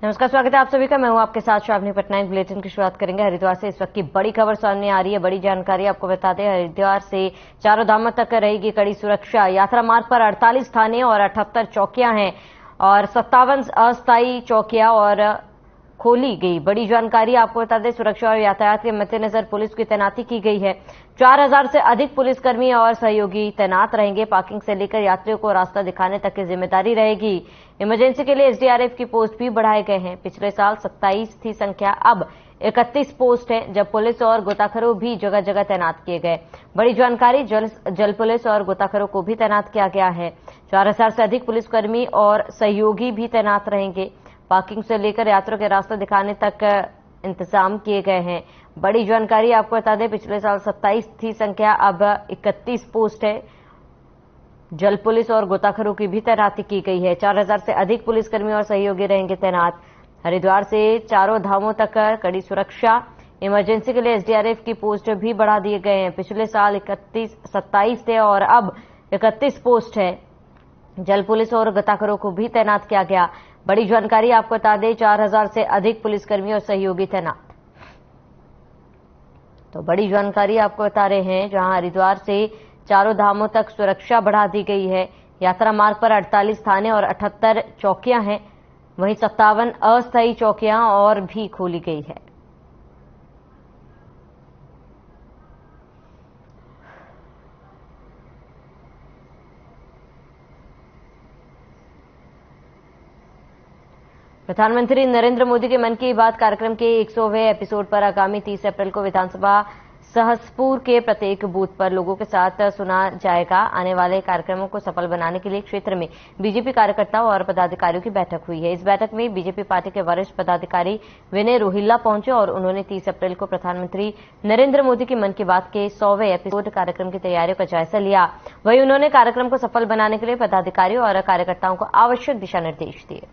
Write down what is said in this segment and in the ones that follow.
नमस्कार, स्वागत है आप सभी का। मैं हूं आपके साथ श्रावणी पटनायक। बुलेटिन की शुरुआत करेंगे हरिद्वार से। इस वक्त की बड़ी खबर सामने आ रही है, बड़ी जानकारी आपको बता दें। हरिद्वार से चारों धामों तक रहेगी कड़ी सुरक्षा। यात्रा मार्ग पर 48 थाने और 78 चौकियां हैं और 57 अस्थायी चौकियां और खोली गई। बड़ी जानकारी आपको बता दें, सुरक्षा और यातायात के मद्देनजर पुलिस की तैनाती की गई है। 4000 से अधिक पुलिसकर्मी और सहयोगी तैनात रहेंगे। पार्किंग से लेकर यात्रियों को रास्ता दिखाने तक की जिम्मेदारी रहेगी। इमरजेंसी के लिए एसडीआरएफ की पोस्ट भी बढ़ाए गए हैं। पिछले साल 27 थी संख्या, अब 31 पोस्ट है, जब पुलिस और गोताखोरों भी जगह जगह तैनात किए गए। बड़ी जानकारी, जल पुलिस और गोताखोरों को भी तैनात किया गया है। 4000 से अधिक पुलिसकर्मी और सहयोगी भी तैनात रहेंगे। पार्किंग से लेकर यात्रियों के रास्ता दिखाने तक इंतजाम किए गए हैं। बड़ी जानकारी आपको बता दें, पिछले साल 27 थी संख्या, अब 31 पोस्ट है। जल पुलिस और गोताखोरों की भी तैनाती की गई है। 4000 से अधिक पुलिसकर्मी और सहयोगी रहेंगे तैनात। हरिद्वार से चारों धामों तक कड़ी सुरक्षा। इमरजेंसी के लिए एसडीआरएफ की पोस्ट भी बढ़ा दिए गए हैं। पिछले साल 27 थे और अब 31 पोस्ट है। जल पुलिस और गोताखोरों को भी तैनात किया गया। बड़ी जानकारी आपको बता दें, 4000 से अधिक पुलिसकर्मी और सहयोगी तैनात। तो बड़ी जानकारी आपको बता रहे हैं, जहां हरिद्वार से चारों धामों तक सुरक्षा बढ़ा दी गई है। यात्रा मार्ग पर 48 थाने और 78 चौकियां हैं। वहीं 57 अस्थायी चौकियां और भी खोली गई है। प्रधानमंत्री नरेंद्र मोदी के मन की बात कार्यक्रम के 100वें एपिसोड पर आगामी 30 अप्रैल को विधानसभा सहसपुर के प्रत्येक बूथ पर लोगों के साथ सुना जाएगा। आने वाले कार्यक्रमों को सफल बनाने के लिए क्षेत्र में बीजेपी कार्यकर्ताओं और पदाधिकारियों की बैठक हुई है। इस बैठक में बीजेपी पार्टी के वरिष्ठ पदाधिकारी विनय रोहिल्ला पहुंचे और उन्होंने 30 अप्रैल को प्रधानमंत्री नरेंद्र मोदी के मन की बात के 100वें एपिसोड कार्यक्रम की तैयारियों का जायजा लिया। वहीं उन्होंने कार्यक्रम को सफल बनाने के लिए पदाधिकारियों और कार्यकर्ताओं को आवश्यक दिशा निर्देश दिए।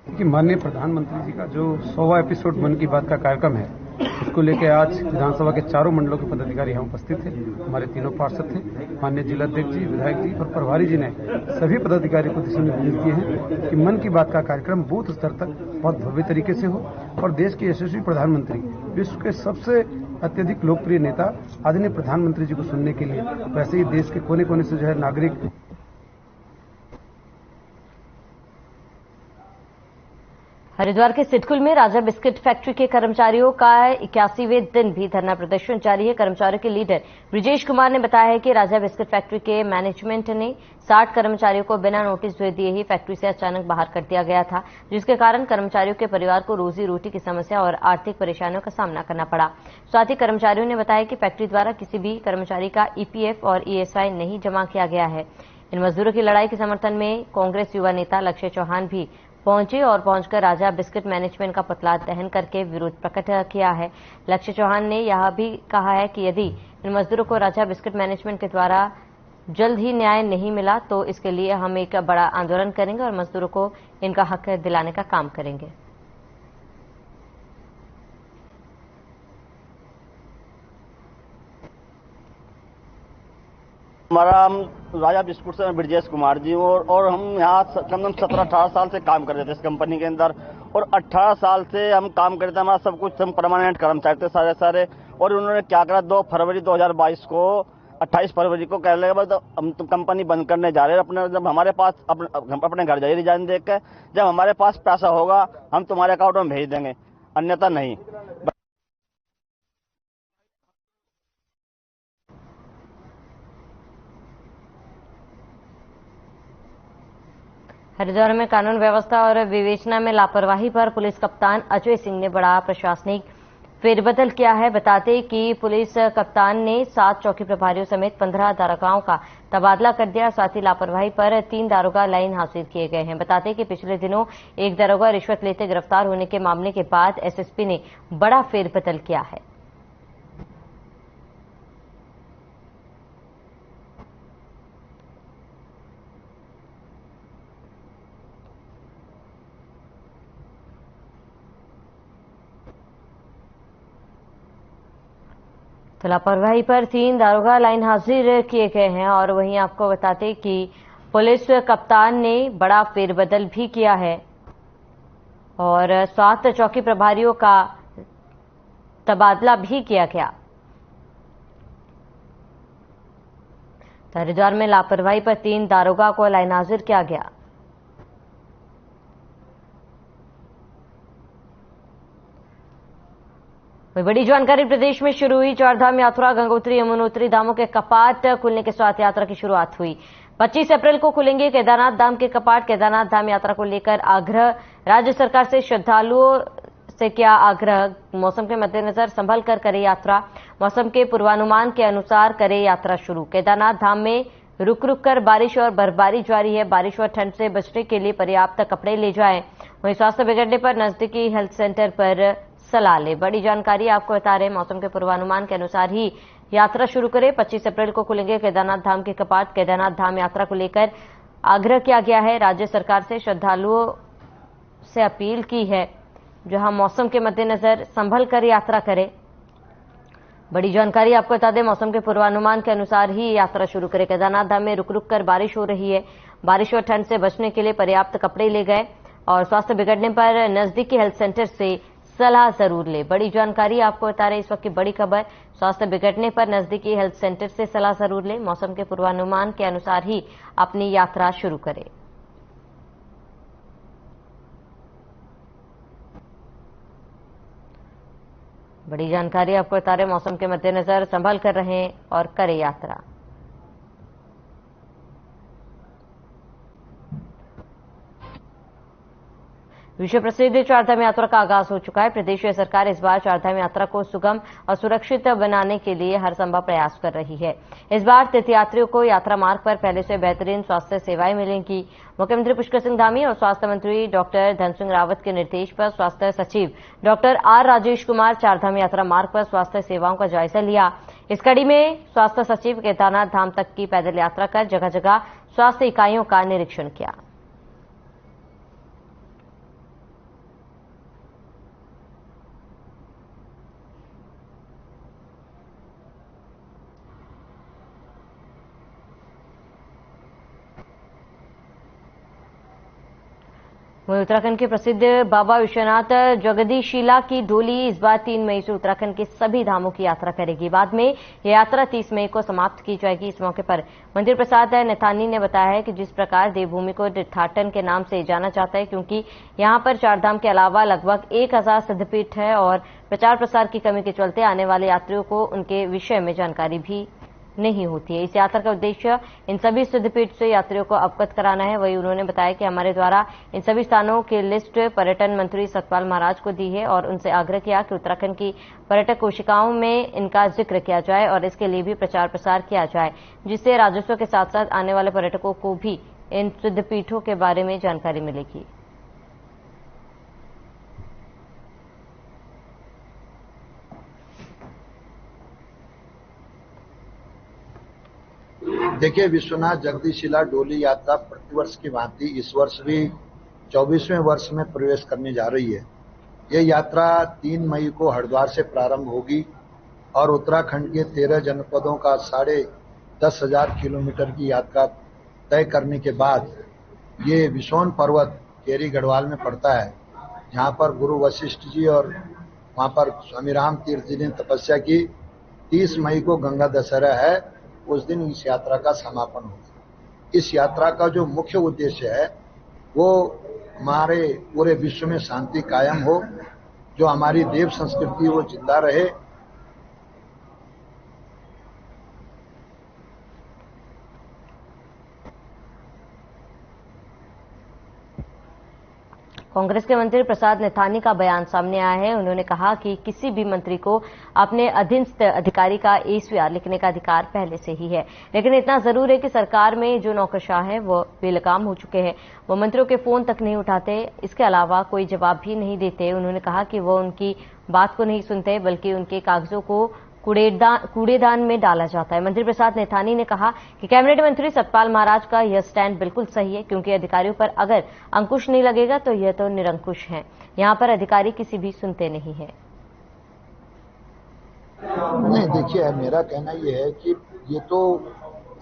कि माननीय प्रधानमंत्री जी का जो 100वां एपिसोड मन की बात का कार्यक्रम है, उसको लेकर आज विधानसभा के चारों मंडलों के पदाधिकारी यहाँ उपस्थित थे। हमारे तीनों पार्षद थे, माननीय जिलाध्यक्ष जी, विधायक जी और प्रभारी जी ने सभी पदाधिकारी को दिशा निर्देश दिए हैं कि मन की बात का कार्यक्रम बूथ स्तर तक बहुत भव्य तरीके से हो और देश के यशस्वी प्रधानमंत्री, विश्व के सबसे अत्यधिक लोकप्रिय नेता आदरणीय प्रधानमंत्री जी को सुनने के लिए वैसे ही देश के कोने कोने से जो है नागरिक। हरिद्वार के सिडकुल में राजा बिस्किट फैक्ट्री के कर्मचारियों का 81वें दिन भी धरना प्रदर्शन जारी है। कर्मचारियों के लीडर ब्रिजेश कुमार ने बताया है कि राजा बिस्किट फैक्ट्री के मैनेजमेंट ने 60 कर्मचारियों को बिना नोटिस दिए ही फैक्ट्री से अचानक बाहर कर दिया गया था, जिसके कारण कर्मचारियों के परिवार को रोजी रोटी की समस्या और आर्थिक परेशानियों का सामना करना पड़ा। साथ ही कर्मचारियों ने बताया कि फैक्ट्री द्वारा किसी भी कर्मचारी का ईपीएफ और ईएसआई नहीं जमा किया गया है। इन मजदूरों की लड़ाई के समर्थन में कांग्रेस युवा नेता लक्ष्य चौहान भी पहुंचे और पहुंचकर राजा बिस्किट मैनेजमेंट का पुतला दहन करके विरोध प्रकट किया है। लक्ष्य चौहान ने यह भी कहा है कि यदि इन मजदूरों को राजा बिस्किट मैनेजमेंट के द्वारा जल्द ही न्याय नहीं मिला तो इसके लिए हम एक बड़ा आंदोलन करेंगे और मजदूरों को इनका हक दिलाने का काम करेंगे। हमारा हम राजा बिस्कुट से ब्रिजेश कुमार जी और हम यहाँ कम से कम 17-18 साल से काम कर रहे थे इस कंपनी के अंदर और 18 साल से हम काम करते थे। हमारा सब कुछ हम परमानेंट कर्मचारी थे सारे। और उन्होंने क्या करा, 2 फरवरी 2022 को 28 फरवरी को कहने लगे हम तो कंपनी बंद करने जा रहे हैं। अपने जब हमारे पास अपने घर जाइए रिजाइन देख के, जब हमारे पास पैसा होगा हम तुम्हारे अकाउंट में भेज देंगे, अन्यथा नहीं। हरिद्वार में कानून व्यवस्था और विवेचना में लापरवाही पर पुलिस कप्तान अजय सिंह ने बड़ा प्रशासनिक फेरबदल किया है। बताते कि पुलिस कप्तान ने 7 चौकी प्रभारियों समेत 15 दारोगाओं का तबादला कर दिया। साथ ही लापरवाही पर 3 दारोगा लाइन हासिल किए गए हैं। बताते कि पिछले दिनों एक दारोगा रिश्वत लेते गिरफ्तार होने के मामले के बाद एसएसपी ने बड़ा फेरबदल किया है। तो लापरवाही पर 3 दारोगा लाइन हाजिर किए गए हैं। और वहीं आपको बताते कि पुलिस कप्तान ने बड़ा फेरबदल भी किया है और 7 चौकी प्रभारियों का तबादला भी किया गया। तो हरिद्वार में लापरवाही पर 3 दारोगा को लाइन हाजिर किया गया। बड़ी जानकारी, प्रदेश में शुरू हुई चारधाम यात्रा। गंगोत्री यमुनोत्री धामों के कपाट खुलने के साथ यात्रा की शुरुआत हुई। 25 अप्रैल को खुलेंगे केदारनाथ धाम के कपाट। केदारनाथ धाम यात्रा को लेकर आग्रह, राज्य सरकार से श्रद्धालुओं से किया आग्रह। मौसम के मद्देनजर संभल कर करे यात्रा। मौसम के पूर्वानुमान के अनुसार करे यात्रा शुरू। केदारनाथ धाम में रुक रुक कर बारिश और बर्फबारी जारी है। बारिश और ठंड से बचने के लिए पर्याप्त कपड़े ले जाएं। वहीं स्वास्थ्य बिगड़ने पर नजदीकी हेल्थ सेंटर पर सलाह ले। बड़ी जानकारी आपको बता रहे हैं, मौसम के पूर्वानुमान के अनुसार ही यात्रा शुरू करें। 25 अप्रैल को खुलेंगे केदारनाथ धाम के कपाट। केदारनाथ धाम यात्रा को लेकर आग्रह किया गया है। राज्य सरकार से श्रद्धालुओं से अपील की है, जहां मौसम के मद्देनजर संभल कर यात्रा करें। बड़ी जानकारी आपको बता दें, मौसम के पूर्वानुमान के अनुसार ही यात्रा शुरू करें। केदारनाथ धाम में रुक रुक कर बारिश हो रही है। बारिश और ठंड से बचने के लिए पर्याप्त कपड़े ले गए और स्वास्थ्य बिगड़ने पर नजदीकी हेल्थ सेंटर से सलाह जरूर ले। बड़ी जानकारी आपको बता रहे इस वक्त की बड़ी खबर, स्वास्थ्य बिगड़ने पर नजदीकी हेल्थ सेंटर से सलाह जरूर ले। मौसम के पूर्वानुमान के अनुसार ही अपनी यात्रा शुरू करें। बड़ी जानकारी आपको बता रहे, मौसम के मद्देनजर संभल कर रहें और करें यात्रा। विश्व प्रसिद्ध चारधाम यात्रा का आगाज हो चुका है। प्रदेश सरकार इस बार चारधाम यात्रा को सुगम और सुरक्षित बनाने के लिए हर संभव प्रयास कर रही है। इस बार तीर्थयात्रियों को यात्रा मार्ग पर पहले से बेहतरीन स्वास्थ्य सेवाएं मिलेंगी। मुख्यमंत्री पुष्कर सिंह धामी और स्वास्थ्य मंत्री डॉक्टर धन सिंह रावत के निर्देश पर स्वास्थ्य सचिव डॉक्टर आर राजेश कुमार चारधाम यात्रा मार्ग पर स्वास्थ्य सेवाओं का जायजा लिया। इस कड़ी में स्वास्थ्य सचिव केदारनाथ धाम तक की पैदल यात्रा कर जगह जगह स्वास्थ्य इकाइयों का निरीक्षण किया। वहीं उत्तराखंड के प्रसिद्ध बाबा विश्वनाथ जगदीशिला की डोली इस बार 3 मई से उत्तराखंड के सभी धामों की यात्रा करेगी। बाद में यह यात्रा 30 मई को समाप्त की जाएगी। इस मौके पर मंदिर प्रसाद नेथानी ने बताया है कि जिस प्रकार देवभूमि को तीर्थाटन के नाम से जाना जाता है, क्योंकि यहां पर चारधाम के अलावा लगभग 1000 सिद्धपीठ है और प्रचार प्रसार की कमी के चलते आने वाले यात्रियों को उनके विषय में जानकारी भी नहीं होती है। इस यात्रा का उद्देश्य इन सभी सिद्धपीठ से यात्रियों को अवगत कराना है। वहीं उन्होंने बताया कि हमारे द्वारा इन सभी स्थानों की लिस्ट पर्यटन मंत्री सतपाल महाराज को दी है और उनसे आग्रह किया कि उत्तराखंड की पर्यटक कोशिकाओं में इनका जिक्र किया जाए और इसके लिए भी प्रचार प्रसार किया जाए, जिससे राजस्व के साथ साथ आने वाले पर्यटकों को भी इन सिद्धपीठों के बारे में जानकारी मिलेगी। देखिए, विश्वनाथ जगदीशिला डोली यात्रा प्रतिवर्ष की भांति इस वर्ष भी 24वें वर्ष में प्रवेश करने जा रही है। यह यात्रा 3 मई को हरिद्वार से प्रारंभ होगी और उत्तराखंड के 13 जनपदों का 10,500 किलोमीटर की यात्रा तय करने के बाद ये विशोन पर्वत केरी गढ़वाल में पड़ता है, जहाँ पर गुरु वशिष्ठ जी और वहाँ पर स्वामी राम तीर्थ जी ने तपस्या की। 30 मई को गंगा दशहरा है, उस दिन इस यात्रा का समापन होगा। इस यात्रा का जो मुख्य उद्देश्य है वो हमारे पूरे विश्व में शांति कायम हो, जो हमारी देव संस्कृति वो जिंदा रहे। कांग्रेस के मंत्री प्रसाद नेथानी का बयान सामने आया है। उन्होंने कहा कि किसी भी मंत्री को अपने अधीनस्थ अधिकारी का एसवीआर लिखने का अधिकार पहले से ही है, लेकिन इतना जरूर है कि सरकार में जो नौकरशाह है वो बेलगाम हो चुके हैं। वो मंत्रियों के फोन तक नहीं उठाते, इसके अलावा कोई जवाब भी नहीं देते। उन्होंने कहा कि वो उनकी बात को नहीं सुनते, बल्कि उनके कागजों को कूड़ेदान में डाला जाता है। मंत्री प्रसाद नेथानी ने कहा कि कैबिनेट मंत्री सतपाल महाराज का यह स्टैंड बिल्कुल सही है, क्योंकि अधिकारियों पर अगर अंकुश नहीं लगेगा तो यह तो निरंकुश है। यहां पर अधिकारी किसी भी सुनते नहीं है। नहीं, देखिए, मेरा कहना ये है कि ये तो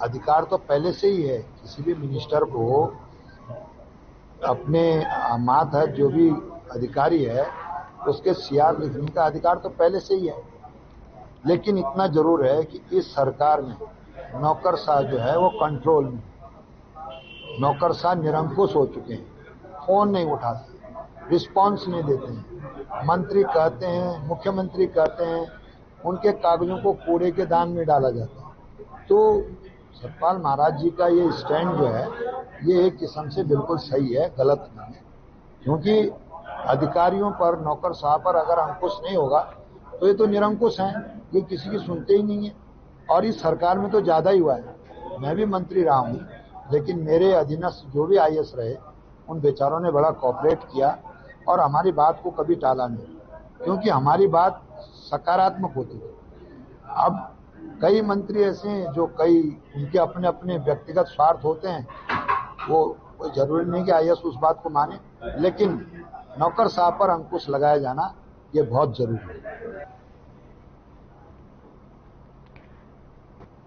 अधिकार तो पहले से ही है किसी भी मिनिस्टर को अपने मातहत जो भी अधिकारी है उसके सीआर लिखने का अधिकार तो पहले से ही है। लेकिन इतना जरूर है कि इस सरकार में नौकरशाह जो है वो कंट्रोल में, नौकरशाह निरंकुश हो चुके हैं, फोन नहीं उठाते, रिस्पांस नहीं देते हैं, मंत्री कहते हैं, मुख्यमंत्री कहते हैं, उनके कागजों को कूड़े के दान में डाला जाता है। तो सतपाल महाराज जी का ये स्टैंड जो है ये एक किस्म से बिल्कुल सही है, गलत नहीं है, क्योंकि अधिकारियों पर, नौकरशाह पर अगर अंकुश नहीं होगा तो ये तो निरंकुश हैं, ये किसी की सुनते ही नहीं है। और इस सरकार में तो ज्यादा ही हुआ है। मैं भी मंत्री रहा हूं, लेकिन मेरे अधीनस्थ जो भी आईएएस रहे उन बेचारों ने बड़ा कोऑपरेट किया और हमारी बात को कभी टाला नहीं, क्योंकि हमारी बात सकारात्मक होती थी। अब कई मंत्री ऐसे हैं जो कई उनके अपने अपने व्यक्तिगत स्वार्थ होते हैं, वो कोई जरूरी नहीं कि आईएएस उस बात को माने, लेकिन नौकरशाह पर अंकुश लगाया जाना ये बहुत जरूरी है।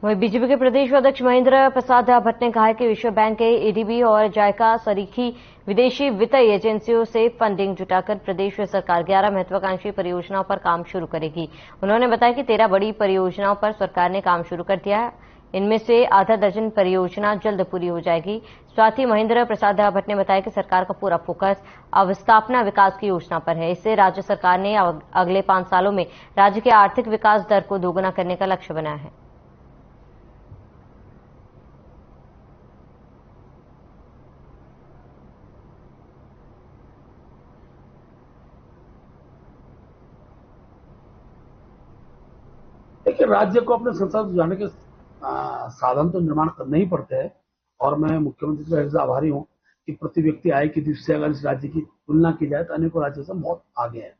वहीं बीजेपी के प्रदेश अध्यक्ष महेंद्र प्रसाद भट्ट ने कहा है कि विश्व बैंक के एडीबी और जायका सरीखी विदेशी वित्तीय एजेंसियों से फंडिंग जुटाकर प्रदेश सरकार 11 महत्वाकांक्षी परियोजनाओं पर काम शुरू करेगी। उन्होंने बताया कि 13 बड़ी परियोजनाओं पर सरकार ने काम शुरू कर दिया है। इनमें से आधा दर्जन परियोजना जल्द पूरी हो जाएगी। साथ ही महेंद्र प्रसाद भट्ट ने बताया कि सरकार का पूरा फोकस अवस्थापना विकास की योजना पर है। इससे राज्य सरकार ने अगले 5 सालों में राज्य के आर्थिक विकास दर को दोगुना करने का लक्ष्य बनाया है। देखिए, राज्य को अपने संसाधन जुटाने के साधन तो निर्माण करने ही पड़ते हैं और मैं मुख्यमंत्री से आभारी हूं कि प्रति व्यक्ति आय की दृष्टि से अगर इस राज्य की तुलना की जाए तो अनेकों राज्यों से बहुत आगे है।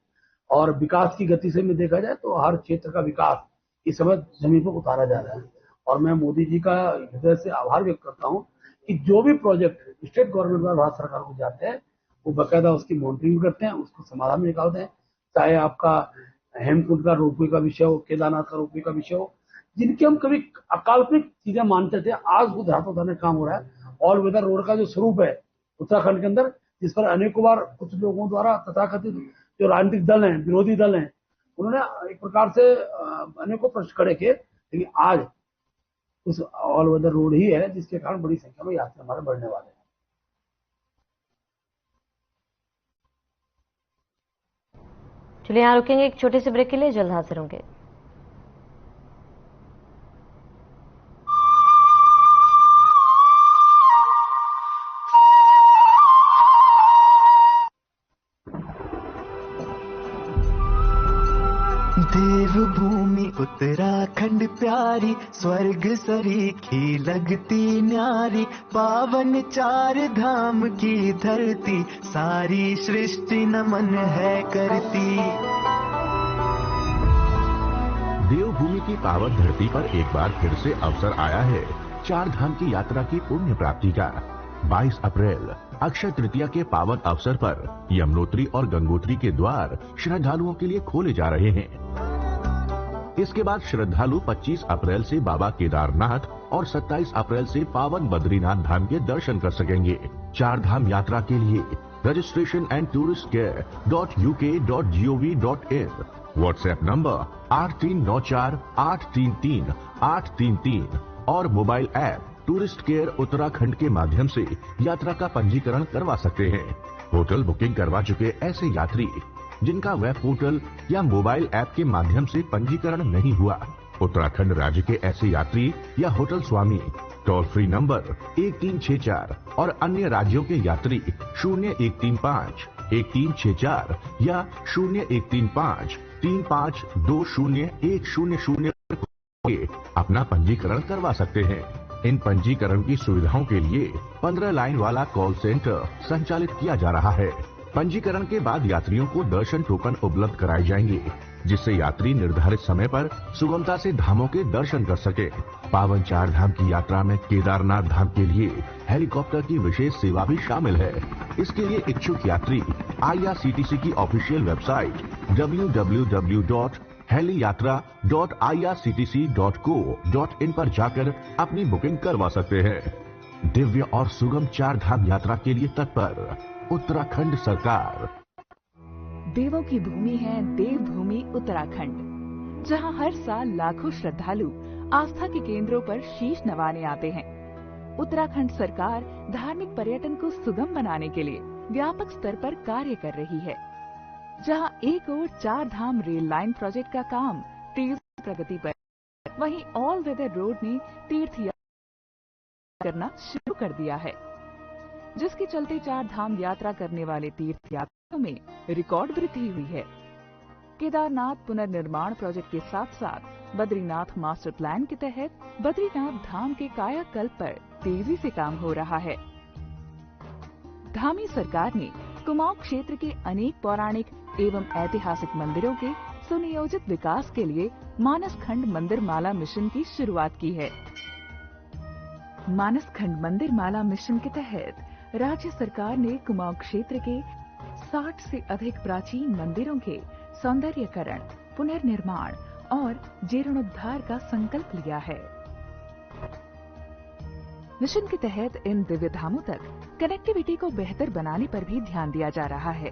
और विकास की गति से में देखा जाए तो हर क्षेत्र का विकास इस समय जमीन पर उतारा जा रहा है। और मैं मोदी जी का हृदय से आभार व्यक्त करता हूं कि जो भी प्रोजेक्ट स्टेट गवर्नमेंट द्वारा भारत सरकार को जाते हैं वो बाकायदा उसकी मॉनिटरिंग करते हैं, उसको समाधान में निकालते हैं। चाहे आपका हेमकुंड का रोपवे का विषय हो, केदारनाथ का रोपवे का विषय हो, जिनके हम कभी अकाल्पनिक चीजें मानते थे, आज वो धरातल उतारने का काम हो रहा है। ऑल वेदर रोड का जो स्वरूप है उत्तराखंड के अंदर, जिस पर अनेकों बार कुछ लोगों द्वारा तथाकथित जो राजनीतिक दल हैं, विरोधी दल हैं, उन्होंने एक प्रकार से अनेकों प्रश्न खड़े किए, लेकिन आज उस ऑल वेदर रोड ही है जिसके कारण बड़ी संख्या में यात्री हमारे बढ़ने वाले हैं। चलिए यहाँ रुकेंगे एक छोटे से ब्रेक के लिए, जल्द हाजिर होंगे। देवभूमि उत्तराखंड प्यारी, स्वर्ग सरीखी लगती न्यारी, पावन 4 धाम की धरती, सारी सृष्टि नमन है करती। देवभूमि की पावन धरती पर एक बार फिर से अवसर आया है 4 धाम की यात्रा की पुण्य प्राप्ति का। 22 अप्रैल अक्षय तृतीया के पावन अवसर पर यमुनोत्री और गंगोत्री के द्वार श्रद्धालुओं के लिए खोले जा रहे हैं। इसके बाद श्रद्धालु 25 अप्रैल से बाबा केदारनाथ और 27 अप्रैल से पावन बद्रीनाथ धाम के दर्शन कर सकेंगे। 4 धाम यात्रा के लिए registration and tourist care .uk.gov.in, WhatsApp number 8394833833 और mobile app tourist care Uttarakhand के माध्यम से यात्रा का पंजीकरण करवा सकते हैं। होटल बुकिंग करवा चुके ऐसे यात्री जिनका वेब पोर्टल या मोबाइल ऐप के माध्यम से पंजीकरण नहीं हुआ, उत्तराखंड राज्य के ऐसे यात्री या होटल स्वामी टोल फ्री नंबर 1364 और अन्य राज्यों के यात्री 0135 1364 या 0135 3520 100 अपना पंजीकरण करवा सकते हैं। इन पंजीकरण की सुविधाओं के लिए 15 लाइन वाला कॉल सेंटर संचालित किया जा रहा है। पंजीकरण के बाद यात्रियों को दर्शन टोकन उपलब्ध कराए जाएंगे, जिससे यात्री निर्धारित समय पर सुगमता से धामों के दर्शन कर सके। पावन 4 धाम की यात्रा में केदारनाथ धाम के लिए हेलीकॉप्टर की विशेष सेवा भी शामिल है। इसके लिए इच्छुक यात्री IRCTC की ऑफिशियल वेबसाइट www.irctc.in heliYatra.irctc.co.in पर जाकर अपनी बुकिंग करवा सकते हैं। दिव्य और सुगम 4 धाम यात्रा के लिए तत्पर उत्तराखंड सरकार। देवों की भूमि है देवभूमि उत्तराखंड, जहां हर साल लाखों श्रद्धालु आस्था के केंद्रों पर शीश नवाने आते हैं। उत्तराखंड सरकार धार्मिक पर्यटन को सुगम बनाने के लिए व्यापक स्तर पर कार्य कर रही है। जहां एक ओर 4 धाम रेल लाइन प्रोजेक्ट का काम तेज प्रगति पर, वहीं ऑल वेदर रोड ने तीर्थ यात्रा करना शुरू कर दिया है, जिसके चलते 4 धाम यात्रा करने वाले तीर्थ यात्रियों में रिकॉर्ड वृद्धि हुई है। केदारनाथ पुनर्निर्माण प्रोजेक्ट के साथ साथ बद्रीनाथ मास्टर प्लान के तहत बद्रीनाथ धाम के कायाकल्प पर तेजी से काम हो रहा है। धामी सरकार ने कुमाऊं क्षेत्र के अनेक पौराणिक एवं ऐतिहासिक मंदिरों के सुनियोजित विकास के लिए मानसखंड मंदिर माला मिशन की शुरुआत की है। मानसखंड मंदिर माला मिशन के तहत राज्य सरकार ने कुमाऊं क्षेत्र के 60 से अधिक प्राचीन मंदिरों के सौंदर्यीकरण, पुनर्निर्माण और जीर्णोद्धार का संकल्प लिया है। मिशन के तहत इन दिव्य धामों तक कनेक्टिविटी को बेहतर बनाने पर भी ध्यान दिया जा रहा है।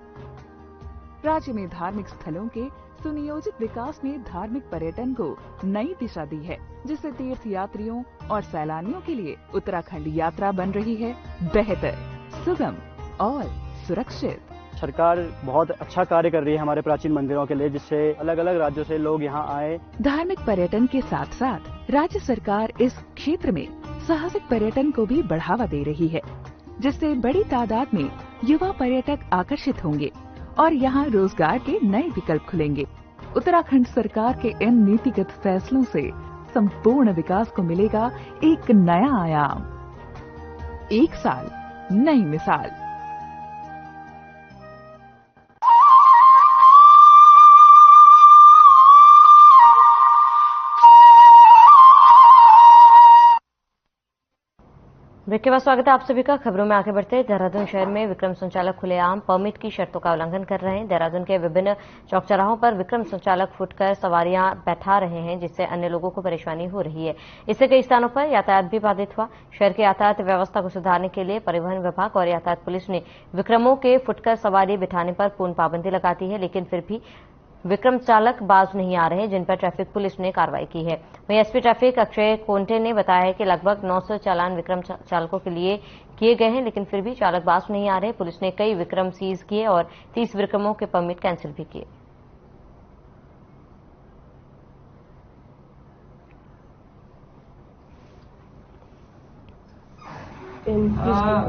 राज्य में धार्मिक स्थलों के सुनियोजित विकास ने धार्मिक पर्यटन को नई दिशा दी है, जिससे तीर्थ यात्रियों और सैलानियों के लिए उत्तराखंड यात्रा बन रही है बेहतर, सुगम और सुरक्षित। सरकार बहुत अच्छा कार्य कर रही है हमारे प्राचीन मंदिरों के लिए, जिससे अलग अलग राज्यों से लोग यहाँ आए। धार्मिक पर्यटन के साथ साथ राज्य सरकार इस क्षेत्र में साहसिक पर्यटन को भी बढ़ावा दे रही है, जिससे बड़ी तादाद में युवा पर्यटक आकर्षित होंगे और यहाँ रोजगार के नए विकल्प खुलेंगे। उत्तराखंड सरकार के इन नीतिगत फैसलों से संपूर्ण विकास को मिलेगा एक नया आयाम। एक साल नई मिसाल। ब्रेक के बाद स्वागत है आप सभी का। खबरों में आगे बढ़ते हैं। देहरादून शहर में विक्रम संचालक खुलेआम परमिट की शर्तों का उल्लंघन कर रहे हैं। देहरादून के विभिन्न चौक चौराहों पर विक्रम संचालक फुटकर सवारियां बैठा रहे हैं, जिससे अन्य लोगों को परेशानी हो रही है। इससे कई स्थानों पर यातायात भी बाधित हुआ। शहर की यातायात व्यवस्था को सुधारने के लिए परिवहन विभाग और यातायात पुलिस ने विक्रमों के फुटकर सवारी बिठाने पर पूर्ण पाबंदी लगा दी है, लेकिन फिर भी विक्रम चालक बाज नहीं आ रहे, जिन पर ट्रैफिक पुलिस ने कार्रवाई की है। वहीं एसपी ट्रैफिक अक्षय कोंटे ने बताया है कि लगभग 900 चालान विक्रम चालकों के लिए किए गए हैं, लेकिन फिर भी चालक बाज नहीं आ रहे। पुलिस ने कई विक्रम सीज किए और 30 विक्रमों के परमिट कैंसिल भी किए।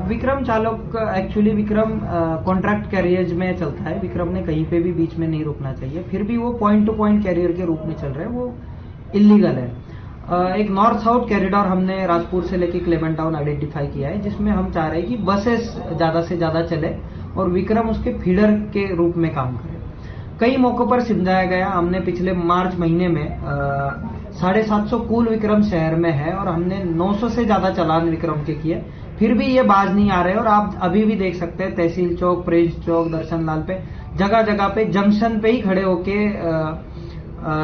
विक्रम चालक एक्चुअली विक्रम कॉन्ट्रैक्ट कैरियर्स में चलता है। विक्रम ने कहीं पे भी बीच में नहीं रुकना चाहिए, फिर भी वो पॉइंट टू पॉइंट कैरियर के रूप में चल रहे हैं, वो इलीगल है। एक नॉर्थ साउथ कॉरिडोर हमने राजपुर से लेके क्लेमेंट टाउन आइडेंटिफाई किया है, जिसमें हम चाह रहे हैं कि बसेस ज्यादा से ज्यादा चले और विक्रम उसके फीडर के रूप में काम करे। कई मौकों पर समझाया गया। हमने पिछले मार्च महीने में 750 कुल विक्रम शहर में है और हमने 900 से ज्यादा चालान विक्रम के किए, फिर भी ये बाज नहीं आ रहे। और आप अभी भी देख सकते हैं तहसील चौक, प्रेस चौक, दर्शन लाल पे जगह जगह पे जंक्शन पे ही खड़े होके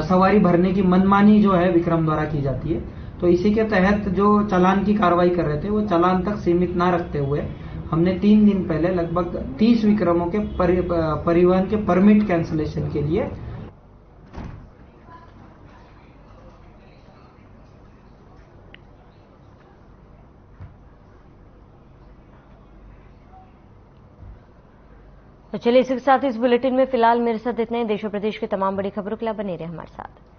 सवारी भरने की मनमानी जो है विक्रम द्वारा की जाती है। तो इसी के तहत जो चालान की कार्रवाई कर रहे थे वो चालान तक सीमित ना रखते हुए हमने 3 दिन पहले लगभग 30 विक्रमों के परिवहन के परमिट कैंसिलेशन के लिए तो चलिए इसी के साथ इस बुलेटिन में फिलहाल मेरे साथ इतने ही। देश और प्रदेश की तमाम बड़ी खबरों के लिए बने रहे हमारे साथ।